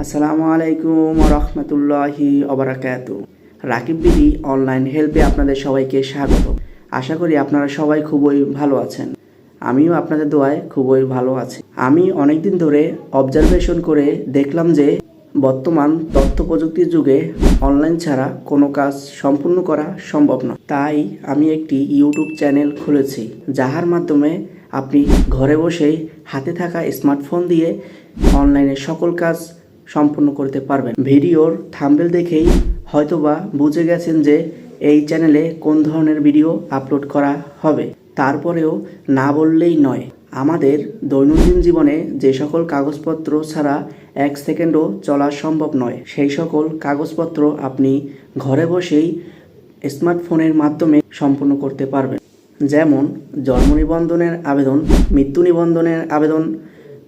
আসসালামু আলাইকুম রহমতুল্লাহি ওবারাকাতু। রাকিব বিডি অনলাইন হেল্পে আপনাদের সবাইকে স্বাগত। আশা করি আপনারা সবাই খুবই ভালো আছেন। আমিও আপনাদের দোয়ায় খুবই ভালো আছি। আমি অনেকদিন ধরে অবজারভেশন করে দেখলাম যে বর্তমান তথ্য প্রযুক্তির যুগে অনলাইন ছাড়া কোনো কাজ সম্পূর্ণ করা সম্ভব নয়। তাই আমি একটি ইউটিউব চ্যানেল খুলেছি, যাহার মাধ্যমে আপনি ঘরে বসেই হাতে থাকা স্মার্টফোন দিয়ে অনলাইনে সকল কাজ সম্পূর্ণ করতে পারবেন। ভিডিওর থাম্বনেল দেখেই হয়তোবা বুঝে গেছেন যে এই চ্যানেলে কোন ধরনের ভিডিও আপলোড করা হবে। তারপরেও না বললেই নয়, আমাদের দৈনন্দিন জীবনে যে সকল কাগজপত্র ছাড়া এক সেকেন্ডও চলা সম্ভব নয়, সেই সকল কাগজপত্র আপনি ঘরে বসেই স্মার্টফোনের মাধ্যমে সম্পূর্ণ করতে পারবেন। যেমন জন্ম নিবন্ধনের আবেদন, মৃত্যু নিবন্ধনের আবেদন,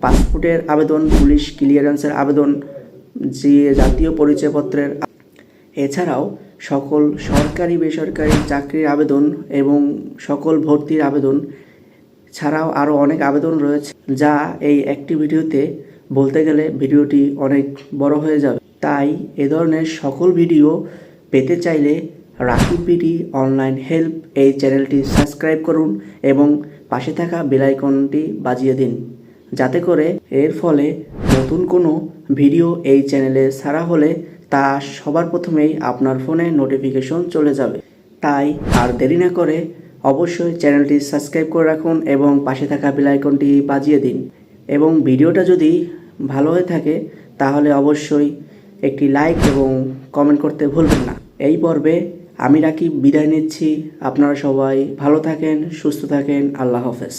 পাসপোর্টের আবেদন, পুলিশ ক্লিয়ারেন্সের আবেদন, জাতীয় পরিচয়পত্রের, এছাড়াও সকল সরকারি বেসরকারি চাকরির আবেদন এবং সকল ভর্তির আবেদন ছাড়াও আরও অনেক আবেদন রয়েছে, যা এই একটি ভিডিওতে বলতে গেলে ভিডিওটি অনেক বড় হয়ে যাবে। তাই এ ধরনের সকল ভিডিও পেতে চাইলে রাকিব বিডি অনলাইন হেল্প এই চ্যানেলটি সাবস্ক্রাইব করুন এবং পাশে থাকা বেল আইকনটি বাজিয়ে দিন, যাতে করে এর ফলে নতুন কোনো ভিডিও এই চ্যানেলে ছাড়া হলে তা সবার প্রথমেই আপনার ফোনে নোটিফিকেশন চলে যাবে। তাই আর দেরি না করে অবশ্যই চ্যানেলটি সাবস্ক্রাইব করে রাখুন এবং পাশে থাকা বেল আইকনটি বাজিয়ে দিন। এবং ভিডিওটা যদি ভালো হয়ে থাকে তাহলে অবশ্যই একটি লাইক এবং কমেন্ট করতে ভুলবেন না। এই পর্বে আমি রাকিব বিদায় নিচ্ছি। আপনারা সবাই ভালো থাকেন, সুস্থ থাকেন। আল্লাহ হাফেজ।